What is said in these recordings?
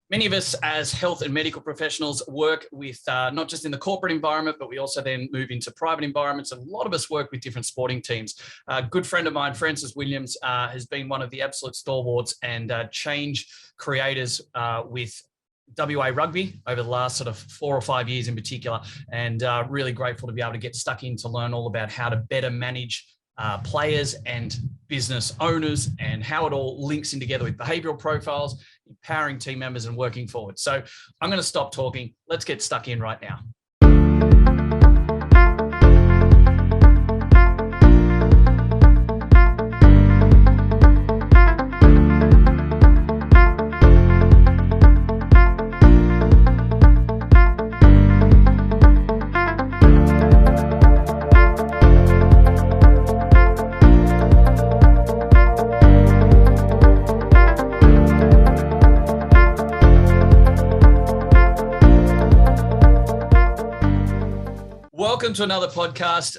Many of us as health and medical professionals work with not just in the corporate environment, but we also then move into private environments. A lot of us work with different sporting teams. A good friend of mine, Francis Williams, has been one of the absolute stalwarts and change creators with WA Rugby over the last sort of 4 or 5 years in particular, and really grateful to be able to get stuck in to learn all about how to better manage players and business owners and how it all links in together with behavioral profiles, empowering team members and working forward. So I'm going to stop talking. Let's get stuck in right now. Welcome to another podcast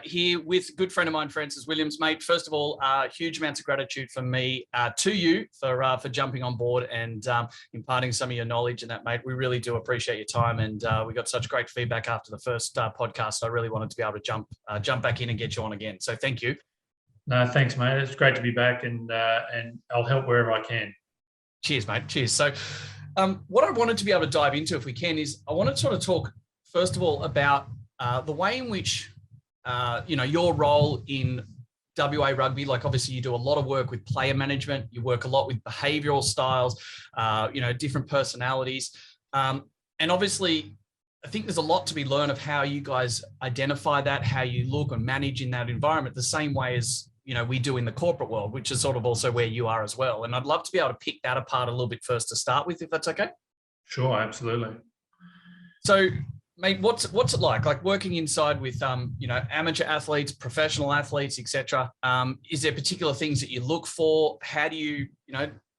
here with a good friend of mine, Francis Williams. Mate, first of all, huge amounts of gratitude from me to you for jumping on board and imparting some of your knowledge in that, mate. We really do appreciate your time, and we got such great feedback after the first podcast. I really wanted to be able to jump back in and get you on again. So thank you. No, thanks, mate. It's great to be back, and I'll help wherever I can. Cheers, mate. Cheers. So what I wanted to be able to dive into, if we can, is I want to sort of talk, first of all, about the way in which, your role in WA Rugby, like obviously you do a lot of work with player management, you work a lot with behavioural styles, different personalities. And obviously, I think there's a lot to be learned of how you guys identify that, how you look and manage in that environment, the same way as, we do in the corporate world, which is sort of also where you are as well. And I'd love to be able to pick that apart a little bit first to start with, if that's okay. Sure, absolutely. So, mate, what's it like working inside with, amateur athletes, professional athletes, etc.? Is there particular things that you look for? How do you,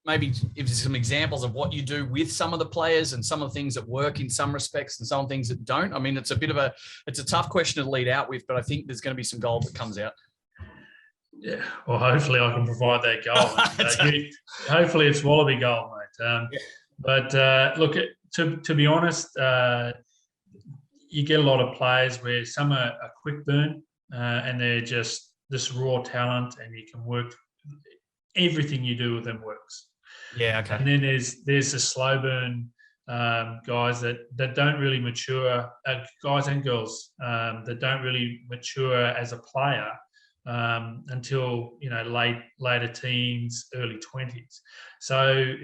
maybe give us some examples of what you do with some of the players and some of the things that work in some respects and some things that don't? I mean, it's a tough question to lead out with, but I think there's going to be some gold that comes out. Yeah, well, hopefully I can provide that gold. Hopefully it's Wallaby gold, mate. But look, to be honest, you get a lot of players where some are a quick burn and they're just this raw talent, and you can work. Everything you do with them works. Yeah, okay. And then there's the slow burn guys that don't really mature, guys and girls that don't really mature as a player until later teens, early 20s. So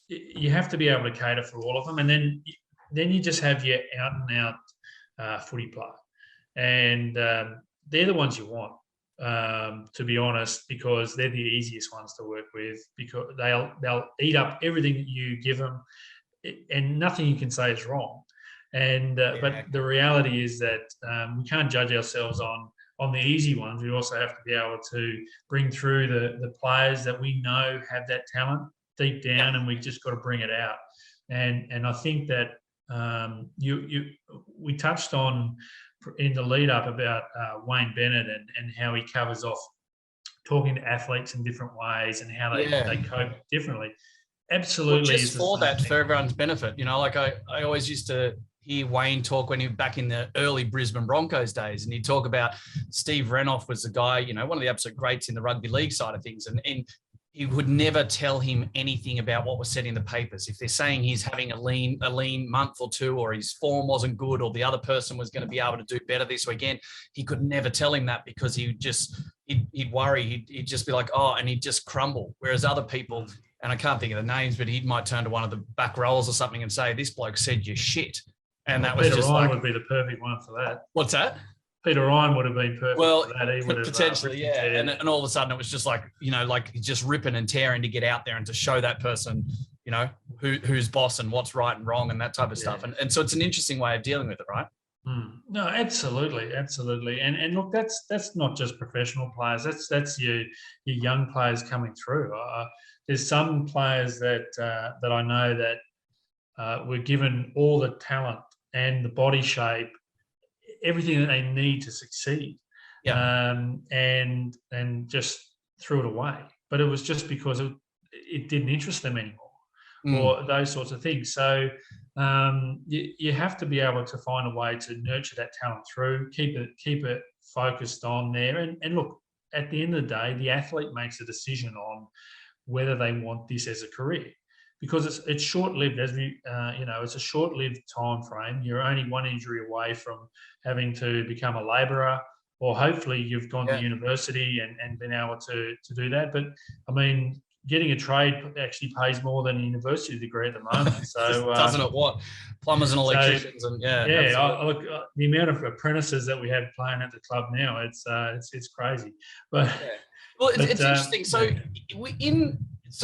you have to be able to cater for all of them, and then you just have your out and out footy player, and they're the ones you want, to be honest, because they're the easiest ones to work with, because they'll eat up everything that you give them, and nothing you can say is wrong. And but the reality is that we can't judge ourselves on the easy ones. We also have to be able to bring through the players that we know have that talent deep down, and we just got to bring it out. And I think that we touched on in the lead up about Wayne Bennett and how he covers off talking to athletes in different ways and how they cope differently. Absolutely. Well, just for that, for everyone's benefit, I always used to hear Wayne talk when he was back in the early Brisbane Broncos days, and he'd talk about Steve Renouf was the guy, one of the absolute greats in the rugby league side of things, and he would never tell him anything about what was said in the papers. If they're saying he's having a lean month or two, or his form wasn't good, or the other person was going to be able to do better this weekend, he could never tell him that, because he'd worry. He'd just be like, oh, and he'd just crumble. Whereas other people, and I can't think of the names, but he might turn to one of the back rows or something and say, this bloke said you're shit. And that was Peter just Ryan would be the perfect one for that. What's that? Peter Ryan would have been perfect for that. He would have potentially, and all of a sudden it was just like, just ripping and tearing to get out there and to show that person, who's boss and what's right and wrong and that type of stuff. And so it's an interesting way of dealing with it, right? No, absolutely. And look, that's not just professional players. That's your young players coming through. There's some players that I know that were given all the talent and the body shape, everything that they need to succeed, and just threw it away. But it was just because it didn't interest them anymore. or those sorts of things. So you have to be able to find a way to nurture that talent through, keep it focused on there. And look, at the end of the day, the athlete makes a decision on whether they want this as a career, because it's short-lived. As we, it's a short-lived time frame. You're only one injury away from having to become a labourer, or hopefully you've gone to university and been able to do that. But I mean, getting a trade actually pays more than a university degree at the moment. So doesn't it? What plumbers and electricians and look, the amount of apprentices that we have playing at the club now, it's crazy. But well, it's interesting. So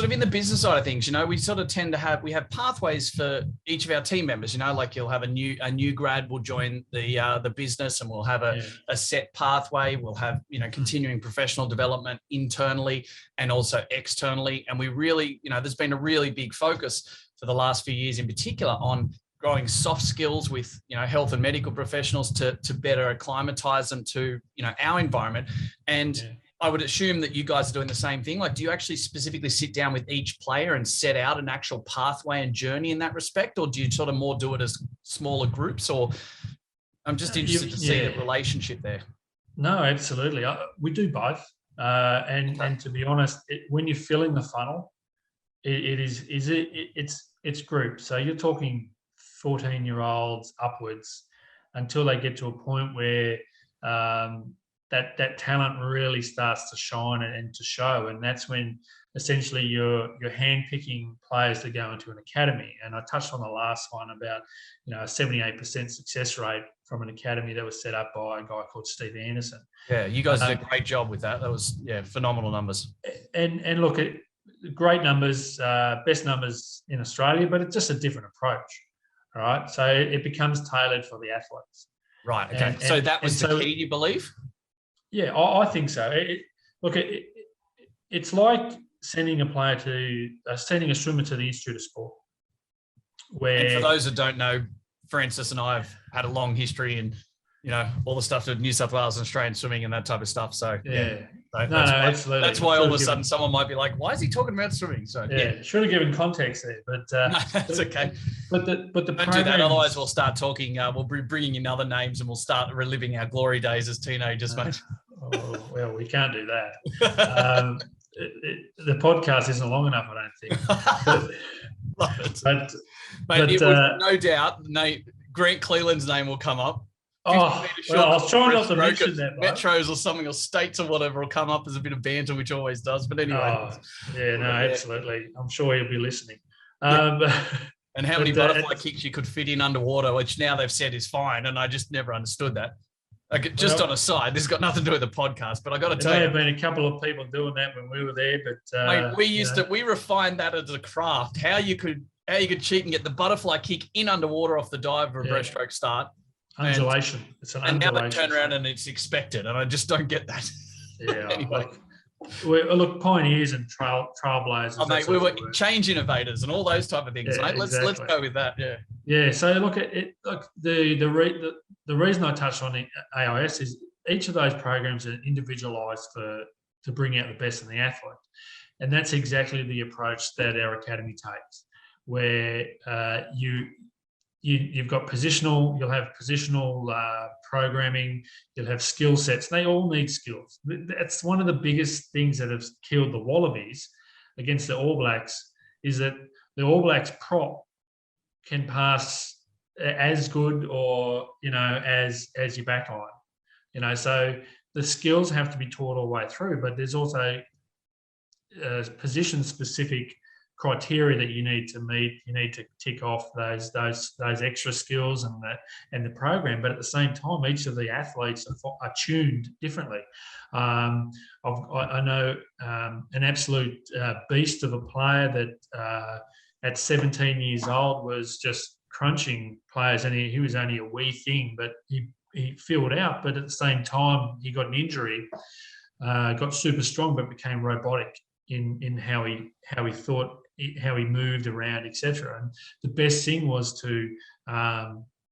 in the business side of things, we sort of tend to have pathways for each of our team members. Like you'll have a new grad will join the business, and we'll have a set pathway. We'll have continuing professional development internally and also externally. And we really, there's been a really big focus for the last few years in particular on growing soft skills with health and medical professionals to better acclimatize them to our environment. And I would assume that you guys are doing the same thing. Like, do you actually specifically sit down with each player and set out an actual pathway and journey in that respect, or do you sort of more do it as smaller groups? Or I'm just interested to see the relationship there. No, absolutely. We do both. And to be honest, when you're filling the funnel, it's groups. So you're talking 14-year-olds upwards until they get to a point where that talent really starts to shine and to show. And that's when essentially you're handpicking players to go into an academy. And I touched on the last one about, a 78% success rate from an academy that was set up by a guy called Steve Anderson. Yeah, you guys did a great job with that. That was, phenomenal numbers. And look, great numbers, best numbers in Australia, but it's just a different approach. All right. So it becomes tailored for the athletes. Right. Okay. So that was the key, you believe? Yeah, I think so. It's like sending a swimmer to the Institute of Sport. And for those that don't know, Francis and I have had a long history in, all the stuff to New South Wales and Australian swimming and that type of stuff. So absolutely. That's why all of a sudden someone might be like, "Why is he talking about swimming?" So should have given context there, but that's okay. But the don't do that. Otherwise, we'll start talking. We'll be bringing in other names, and we'll start reliving our glory days as teenagers, mate. Well, we can't do that. The podcast isn't long enough, I don't think. But no doubt, Grant Cleland's name will come up. I was trying not to mention that. Metros or something, or states or whatever will come up as a bit of banter, which always does. But anyway. Absolutely. I'm sure he'll be listening. And how many butterfly kicks you could fit in underwater, which now they've said is fine. And I just never understood that. Like, just on a side, this has got nothing to do with the podcast, but I got to tell you, there may have been a couple of people doing that when we were there, but mate, we refined that as a craft. How you could cheat and get the butterfly kick in underwater off the dive or a breaststroke start. Undulation. It's an undulation. And now they turn around and it's expected, and I just don't get that. Yeah. Anyway. Look, pioneers and trailblazers. Oh, mate, we were change innovators and all those type of things, mate. Let's go with that. Yeah. Yeah. So look, the reason I touched on the AIS is each of those programs are individualised to bring out the best in the athlete, and that's exactly the approach that our academy takes, where you've got positional, you'll have positional programming, you'll have skill sets. They all need skills. That's one of the biggest things that have killed the Wallabies against the All Blacks, is that the All Blacks prop can pass as good or, as your backline. So the skills have to be taught all the way through, but there's also position-specific criteria that you need to meet. You need to tick off those extra skills and the program. But at the same time, each of the athletes are tuned differently. I know an absolute beast of a player that at 17 years old was just crunching players, and he was only a wee thing, but he filled out. But at the same time, he got an injury, got super strong, but became robotic in how he thought, how he moved around, etc. And the best thing was to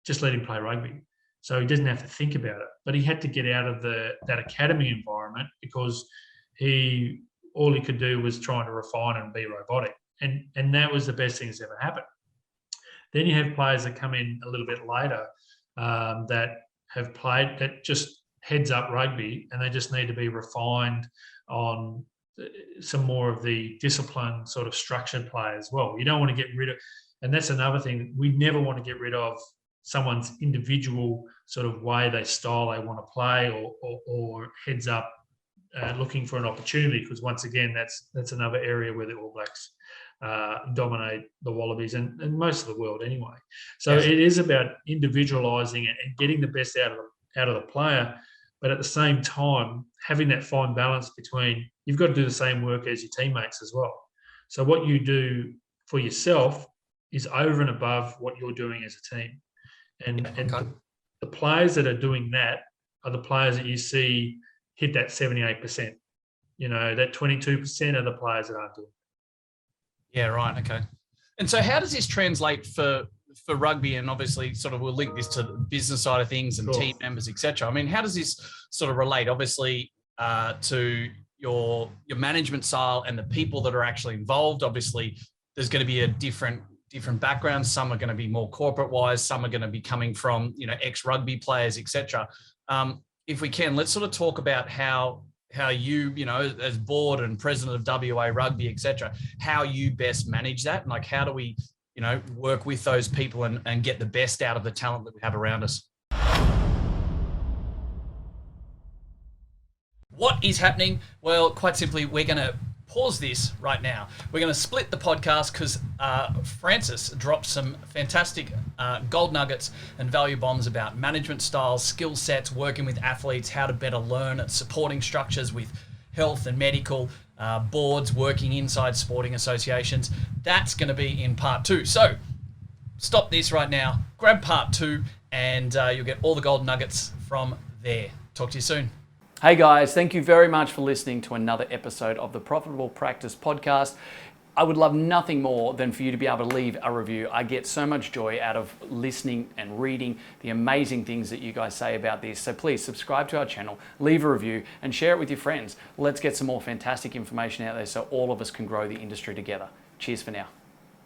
just let him play rugby, so he doesn't have to think about it. But he had to get out of that academy environment, because all he could do was trying to refine and be robotic. and that was the best thing that's ever happened. Then you have players that come in a little bit later that have played, that just heads up rugby, and they just need to be refined on some more of the discipline sort of structured play as well. You don't want to get rid of, and that's another thing, we never want to get rid of someone's individual sort of way, style they want to play, or heads up looking for an opportunity, because once again, that's another area where the All Blacks dominate the Wallabies and most of the world anyway. So yes, it is about individualising and getting the best out of the player, but at the same time having that fine balance between, you've got to do the same work as your teammates as well. So what you do for yourself is over and above what you're doing as a team. And the players that are doing that are the players that you see hit that 78%. That 22% are the players that aren't doing it. Yeah, right. Okay. And so how does this translate for rugby? And obviously sort of we'll link this to the business side of things and team members, etc. I mean, how does this sort of relate, obviously, to your management style and the people that are actually involved? Obviously, there's going to be a different backgrounds. Some are going to be more corporate wise. Some are going to be coming from, ex-rugby players, etc. If we can, let's sort of talk about how you, as board and president of WA Rugby, etc., how you best manage that, and like how do we, work with those people and get the best out of the talent that we have around us. What is happening? Well, quite simply, we're going to pause this right now. We're going to split the podcast because Francis dropped some fantastic gold nuggets and value bombs about management styles, skill sets, working with athletes, how to better learn at supporting structures with health and medical, boards, working inside sporting associations. That's going to be in part 2. So stop this right now, grab part 2, and you'll get all the gold nuggets from there. Talk to you soon. Hey guys, thank you very much for listening to another episode of the Profitable Practice Podcast. I would love nothing more than for you to be able to leave a review. I get so much joy out of listening and reading the amazing things that you guys say about this. So please subscribe to our channel, leave a review, and share it with your friends. Let's get some more fantastic information out there so all of us can grow the industry together. Cheers for now.